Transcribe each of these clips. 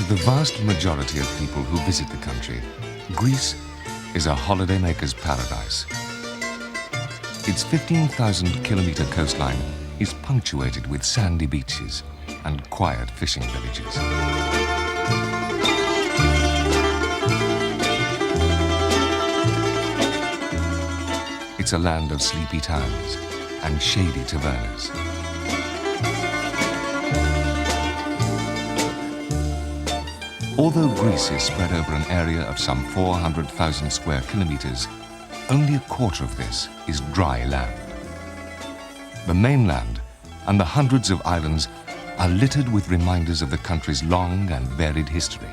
To the vast majority of people who visit the country, Greece is a holidaymaker's paradise. Its 15,000-kilometer coastline is punctuated with sandy beaches and quiet fishing villages. It's a land of sleepy towns and shady tavernas. Although Greece is spread over an area of some 400,000 square kilometers, only a quarter of this is dry land. The mainland and the hundreds of islands are littered with reminders of the country's long and varied history.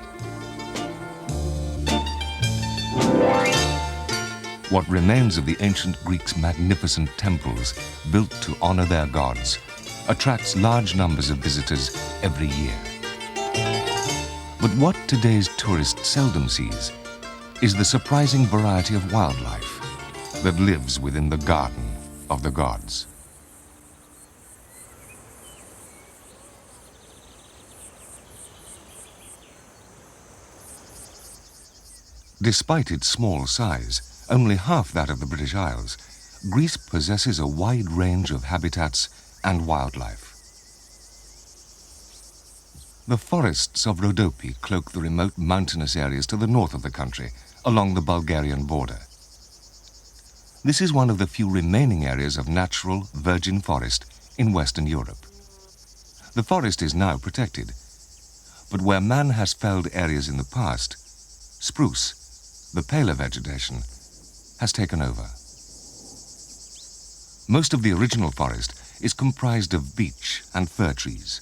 What remains of the ancient Greeks' magnificent temples built to honor their gods attracts large numbers of visitors every year. But what today's tourist seldom sees is the surprising variety of wildlife that lives within the garden of the gods. Despite its small size, only half that of the British Isles, Greece possesses a wide range of habitats and wildlife. The forests of Rhodope cloak the remote mountainous areas to the north of the country, along the Bulgarian border. This is one of the few remaining areas of natural virgin forest in Western Europe. The forest is now protected, but where man has felled areas in the past, spruce, the paler vegetation, has taken over. Most of the original forest is comprised of beech and fir trees.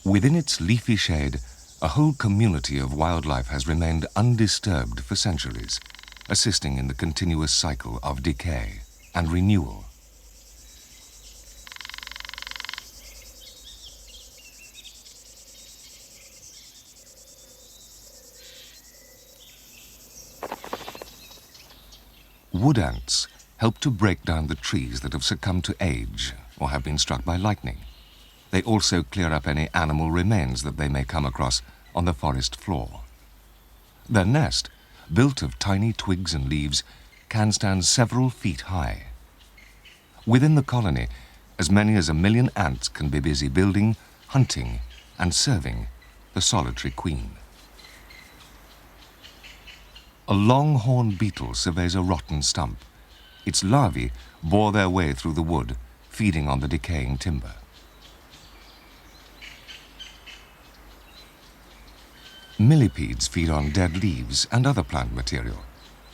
Within its leafy shade, a whole community of wildlife has remained undisturbed for centuries, assisting in the continuous cycle of decay and renewal. Wood ants help to break down the trees that have succumbed to age or have been struck by lightning. They also clear up any animal remains that they may come across on the forest floor. Their nest, built of tiny twigs and leaves, can stand several feet high. Within the colony, as many as 1 million ants can be busy building, hunting, and serving the solitary queen. A longhorn beetle surveys a rotten stump. Its larvae bore their way through the wood, feeding on the decaying timber. Millipedes feed on dead leaves and other plant material.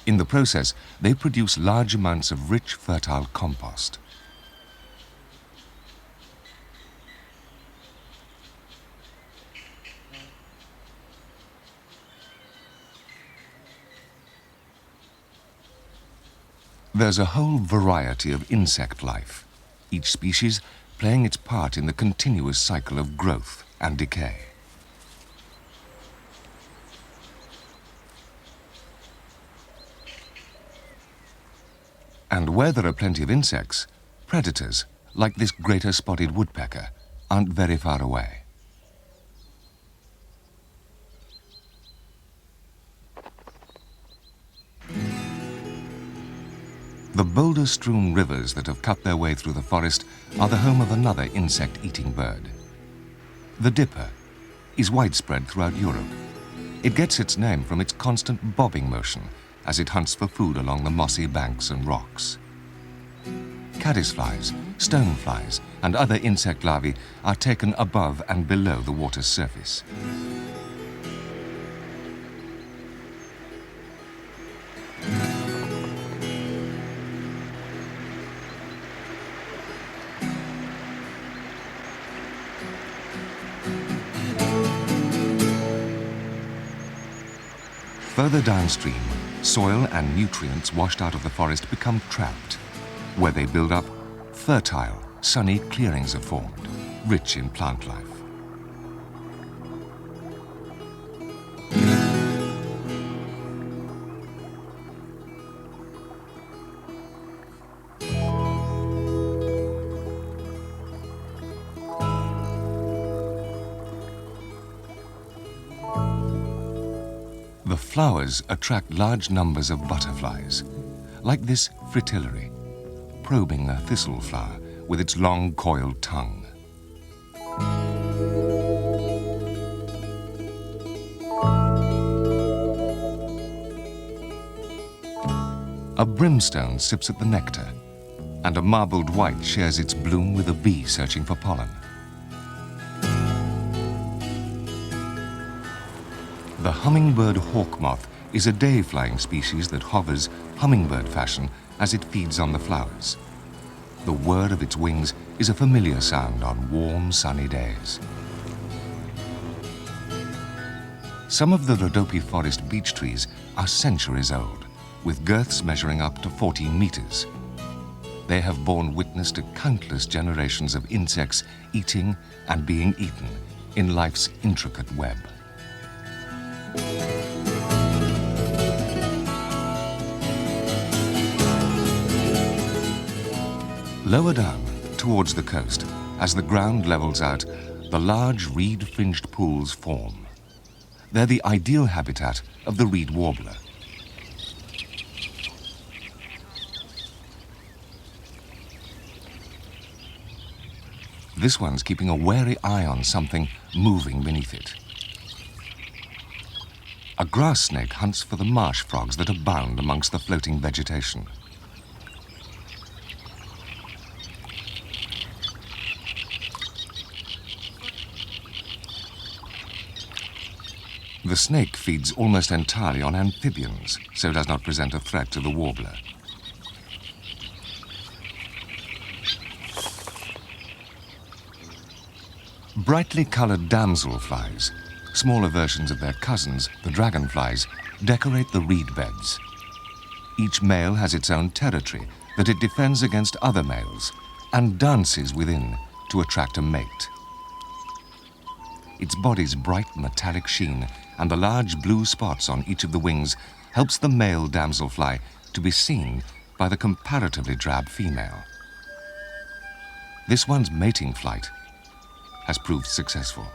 In the process, they produce large amounts of rich, fertile compost. There's a whole variety of insect life, each species playing its part in the continuous cycle of growth and decay. And where there are plenty of insects, predators, like this greater spotted woodpecker, aren't very far away. The boulder-strewn rivers that have cut their way through the forest are the home of another insect-eating bird. The dipper is widespread throughout Europe. It gets its name from its constant bobbing motion as it hunts for food along the mossy banks and rocks. Caddisflies, stoneflies, and other insect larvae are taken above and below the water's surface. Further downstream, soil and nutrients washed out of the forest become trapped. Where they build up, fertile, sunny clearings are formed, rich in plant life. The flowers attract large numbers of butterflies, like this fritillary, probing a thistle flower with its long coiled tongue. A brimstone sips at the nectar, and a marbled white shares its bloom with a bee searching for pollen. The hummingbird hawk moth is a day-flying species that hovers hummingbird fashion as it feeds on the flowers. The whir of its wings is a familiar sound on warm, sunny days. Some of the Rhodope forest beech trees are centuries old, with girths measuring up to 14 meters. They have borne witness to countless generations of insects eating and being eaten in life's intricate web. Lower down, towards the coast, as the ground levels out, the large reed-fringed pools form. They're the ideal habitat of the reed warbler. This one's keeping a wary eye on something moving beneath it. A grass snake hunts for the marsh frogs that abound amongst the floating vegetation. The snake feeds almost entirely on amphibians, so does not present a threat to the warbler. Brightly colored damselflies, smaller versions of their cousins, the dragonflies, decorate the reed beds. Each male has its own territory that it defends against other males and dances within to attract a mate. Its body's bright metallic sheen and the large blue spots on each of the wings helps the male damselfly to be seen by the comparatively drab female. This one's mating flight has proved successful.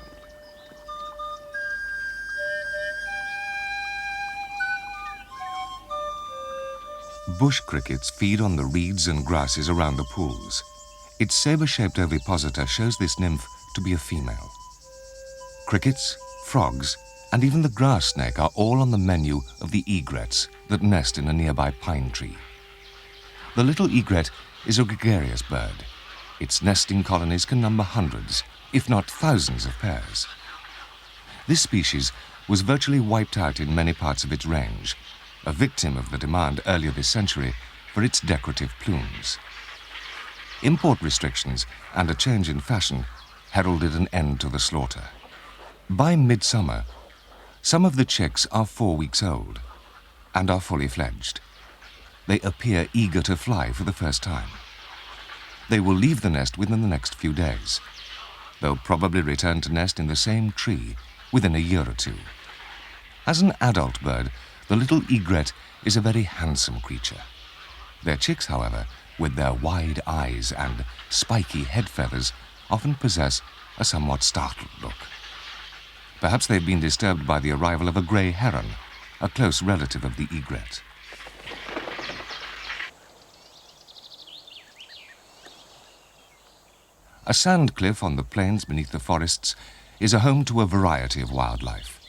Bush crickets feed on the reeds and grasses around the pools. Its saber-shaped ovipositor shows this nymph to be a female. Crickets, frogs, and even the grass snake are all on the menu of the egrets that nest in a nearby pine tree. The little egret is a gregarious bird. Its nesting colonies can number hundreds, if not thousands of pairs. This species was virtually wiped out in many parts of its range, a victim of the demand earlier this century for its decorative plumes. Import restrictions and a change in fashion heralded an end to the slaughter. By midsummer, some of the chicks are 4 weeks old and are fully fledged. They appear eager to fly for the first time. They will leave the nest within the next few days. They'll probably return to nest in the same tree within a year or two. As an adult bird, the little egret is a very handsome creature. Their chicks, however, with their wide eyes and spiky head feathers, often possess a somewhat startled look. Perhaps they've been disturbed by the arrival of a grey heron, a close relative of the egret. A sand cliff on the plains beneath the forests is a home to a variety of wildlife.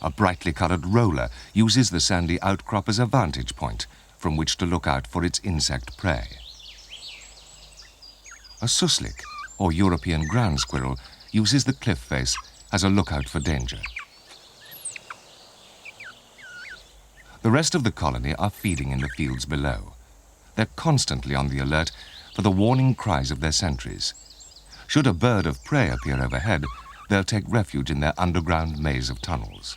A brightly coloured roller uses the sandy outcrop as a vantage point from which to look out for its insect prey. A suslik, or European ground squirrel, uses the cliff face as a lookout for danger. The rest of the colony are feeding in the fields below. They're constantly on the alert for the warning cries of their sentries. Should a bird of prey appear overhead, they'll take refuge in their underground maze of tunnels.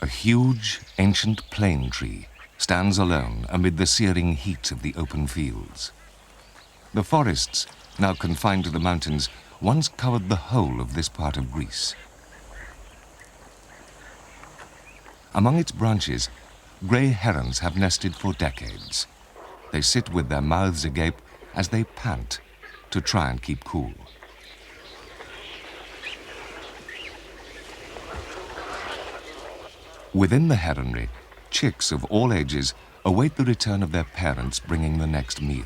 A huge, ancient plane tree stands alone amid the searing heat of the open fields. The forests, now confined to the mountains, once covered the whole of this part of Greece. Among its branches, grey herons have nested for decades. They sit with their mouths agape as they pant to try and keep cool. Within the heronry, chicks of all ages await the return of their parents bringing the next meal.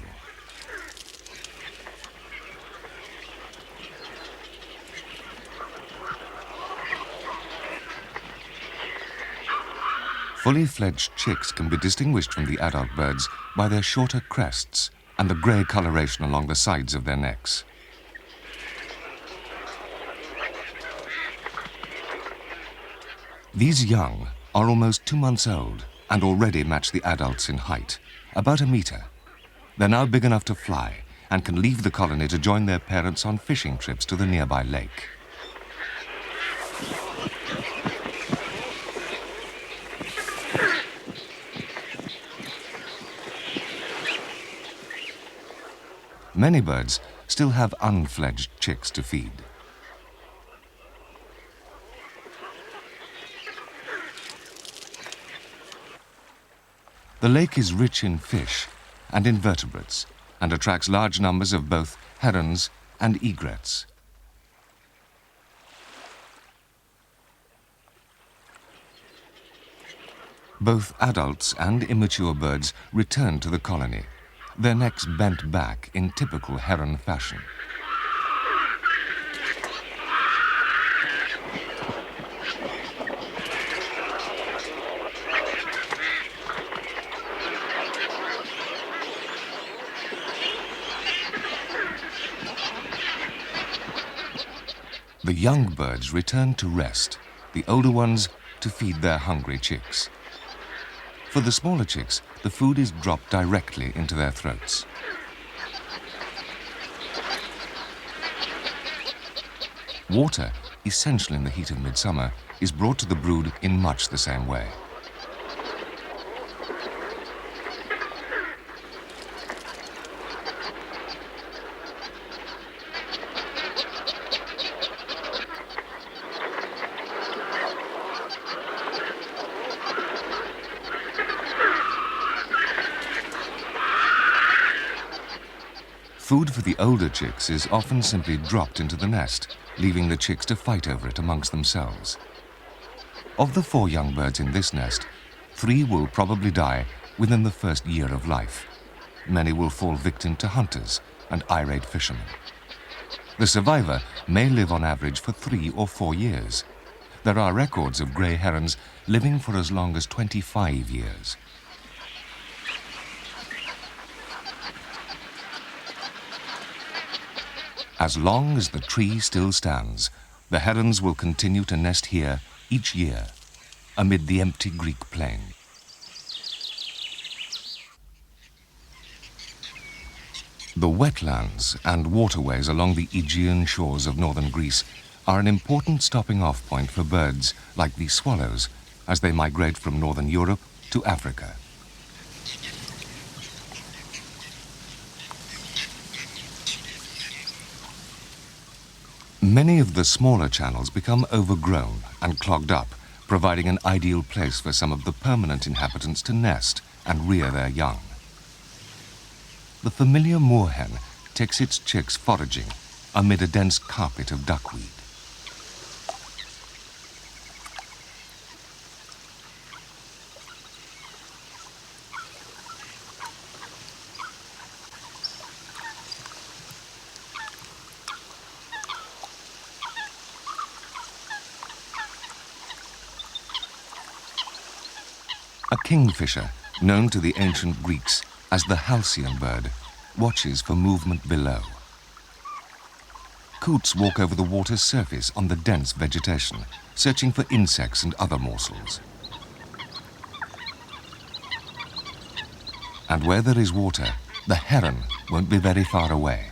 Fully fledged chicks can be distinguished from the adult birds by their shorter crests and the grey coloration along the sides of their necks. These young are almost 2 months old and already match the adults in height, about a metre. They're now big enough to fly and can leave the colony to join their parents on fishing trips to the nearby lake. Many birds still have unfledged chicks to feed. The lake is rich in fish and invertebrates and attracts large numbers of both herons and egrets. Both adults and immature birds return to the colony, their necks bent back in typical heron fashion. The young birds return to rest, the older ones to feed their hungry chicks. For the smaller chicks, the food is dropped directly into their throats. Water, essential in the heat of midsummer, is brought to the brood in much the same way. Food for the older chicks is often simply dropped into the nest, leaving the chicks to fight over it amongst themselves. Of the 4 young birds in this nest, 3 will probably die within the first year of life. Many will fall victim to hunters and irate fishermen. The survivor may live on average for 3 or 4 years. There are records of grey herons living for as long as 25 years. As long as the tree still stands, the herons will continue to nest here each year, amid the empty Greek plain. The wetlands and waterways along the Aegean shores of northern Greece are an important stopping-off point for birds like these swallows as they migrate from northern Europe to Africa. Many of the smaller channels become overgrown and clogged up, providing an ideal place for some of the permanent inhabitants to nest and rear their young. The familiar moorhen takes its chicks foraging amid a dense carpet of duckweed. A kingfisher, known to the ancient Greeks as the halcyon bird, watches for movement below. Coots walk over the water's surface on the dense vegetation, searching for insects and other morsels. And where there is water, the heron won't be very far away.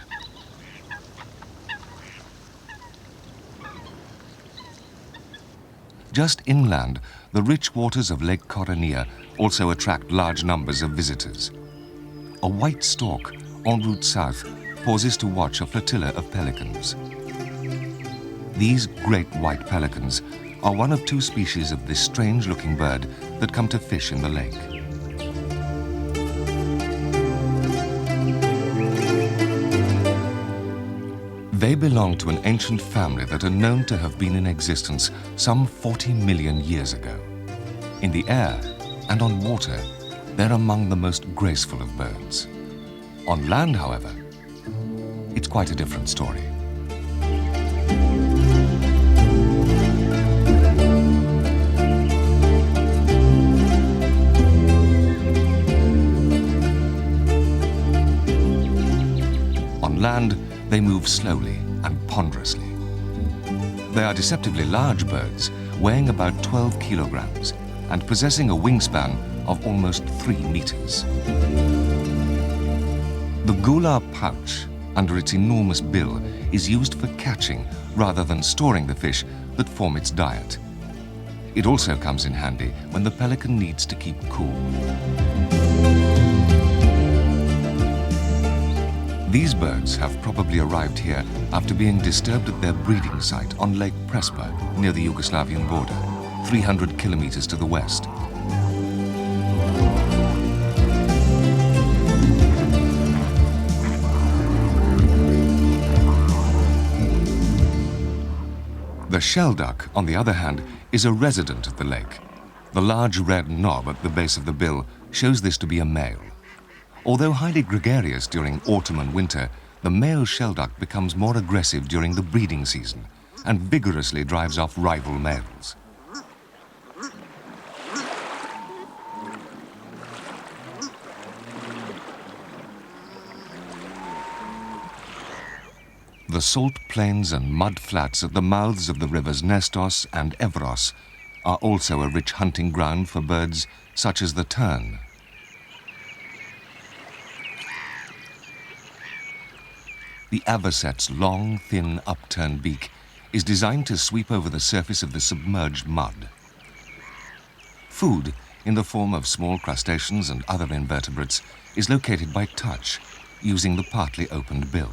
Just inland, the rich waters of Lake Koronia also attract large numbers of visitors. A white stork, en route south, pauses to watch a flotilla of pelicans. These great white pelicans are one of two species of this strange-looking bird that come to fish in the lake. They belong to an ancient family that are known to have been in existence some 40 million years ago. In the air and on water, they're among the most graceful of birds. On land, however, it's quite a different story. On land, they move slowly and ponderously. They are deceptively large birds, weighing about 12 kilograms and possessing a wingspan of almost 3 meters. The gular pouch, under its enormous bill, is used for catching rather than storing the fish that form its diet. It also comes in handy when the pelican needs to keep cool. These birds have probably arrived here after being disturbed at their breeding site on Lake Prespa, near the Yugoslavian border, 300 kilometers to the west. The shelduck, on the other hand, is a resident of the lake. The large red knob at the base of the bill shows this to be a male. Although highly gregarious during autumn and winter, the male shelduck becomes more aggressive during the breeding season and vigorously drives off rival males. The salt plains and mud flats at the mouths of the rivers Nestos and Evros are also a rich hunting ground for birds such as the tern. The avocet's long, thin, upturned beak is designed to sweep over the surface of the submerged mud. Food, in the form of small crustaceans and other invertebrates, is located by touch, using the partly opened bill.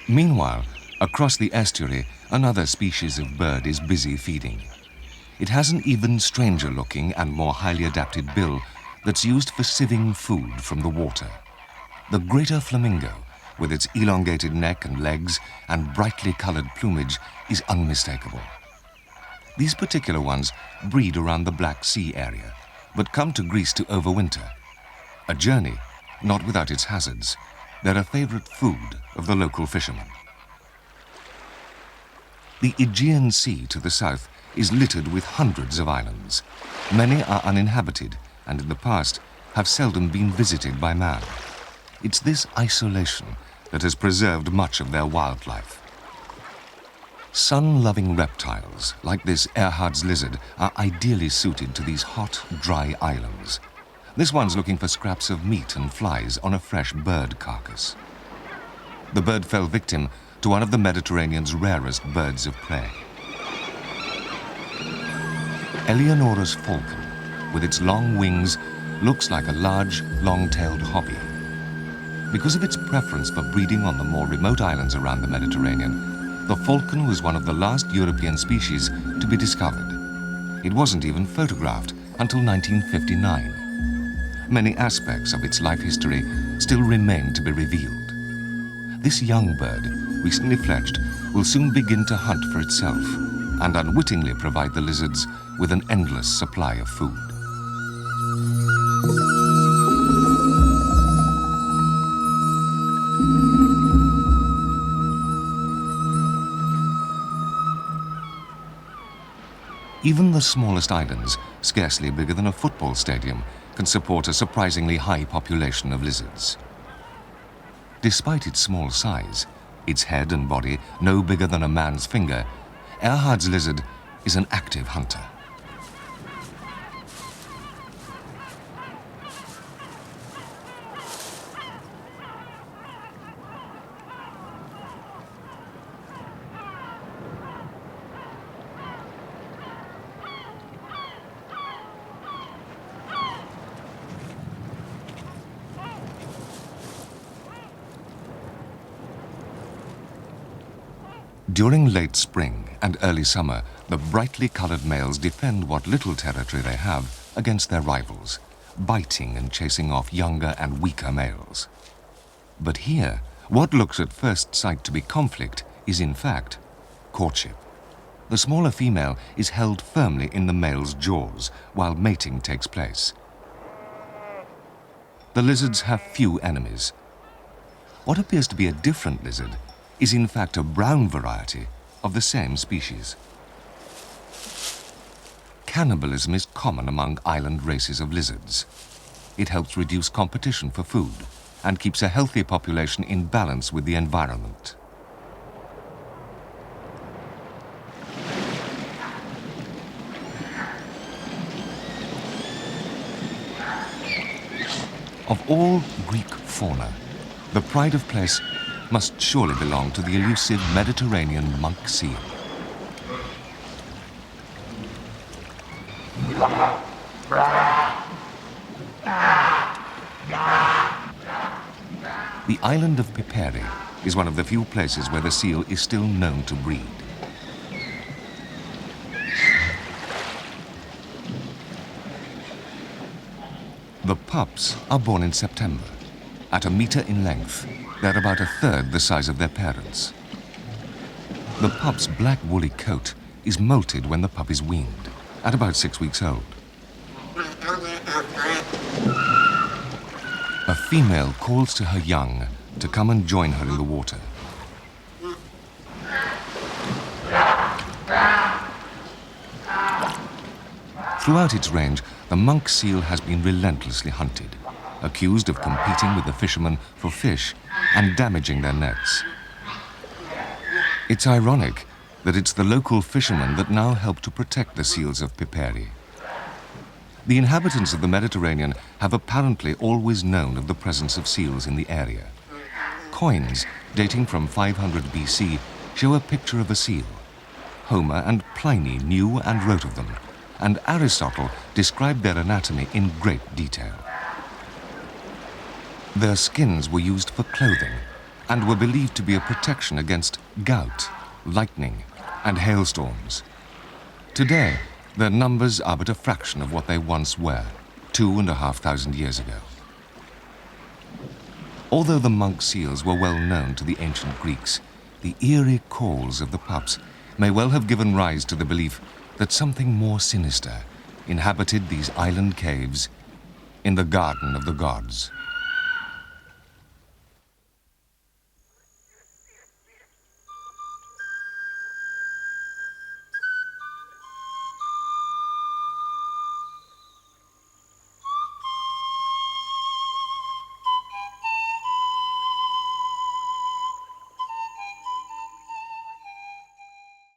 Meanwhile, across the estuary, another species of bird is busy feeding. It has an even stranger-looking and more highly adapted bill that's used for sieving food from the water. The greater flamingo, with its elongated neck and legs and brightly colored plumage, is unmistakable. These particular ones breed around the Black Sea area, but come to Greece to overwinter. A journey, not without its hazards. They're a favorite food of the local fishermen. The Aegean Sea to the south is littered with hundreds of islands. Many are uninhabited and in the past have seldom been visited by man. It's this isolation that has preserved much of their wildlife. Sun-loving reptiles, like this Erhard's lizard, are ideally suited to these hot, dry islands. This one's looking for scraps of meat and flies on a fresh bird carcass. The bird fell victim to one of the Mediterranean's rarest birds of prey. Eleonora's falcon, with its long wings, looks like a large, long-tailed hobby. Because of its preference for breeding on the more remote islands around the Mediterranean, the falcon was one of the last European species to be discovered. It wasn't even photographed until 1959. Many aspects of its life history still remain to be revealed. This young bird, recently fledged, will soon begin to hunt for itself and unwittingly provide the lizards with an endless supply of food. Even the smallest islands, scarcely bigger than a football stadium, can support a surprisingly high population of lizards. Despite its small size, its head and body no bigger than a man's finger, Erhard's lizard is an active hunter. During late spring and early summer, the brightly colored males defend what little territory they have against their rivals, biting and chasing off younger and weaker males. But here, what looks at first sight to be conflict is in fact courtship. The smaller female is held firmly in the male's jaws while mating takes place. The lizards have few enemies. What appears to be a different lizard is in fact a brown variety of the same species. Cannibalism is common among island races of lizards. It helps reduce competition for food and keeps a healthy population in balance with the environment. Of all Greek fauna, the pride of place must surely belong to the elusive Mediterranean monk seal. The island of Piperi is one of the few places where the seal is still known to breed. The pups are born in September. At a meter in length, they're about a third the size of their parents. The pup's black woolly coat is molted when the pup is weaned, at about 6 weeks old. A female calls to her young to come and join her in the water. Throughout its range, the monk seal has been relentlessly hunted, accused of competing with the fishermen for fish and damaging their nets. It's ironic that it's the local fishermen that now help to protect the seals of Piperi. The inhabitants of the Mediterranean have apparently always known of the presence of seals in the area. Coins dating from 500 BC show a picture of a seal. Homer and Pliny knew and wrote of them, and Aristotle described their anatomy in great detail. Their skins were used for clothing and were believed to be a protection against gout, lightning, and hailstorms. Today, their numbers are but a fraction of what they once were, 2,500 years ago. Although the monk seals were well known to the ancient Greeks, the eerie calls of the pups may well have given rise to the belief that something more sinister inhabited these island caves in the garden of the gods.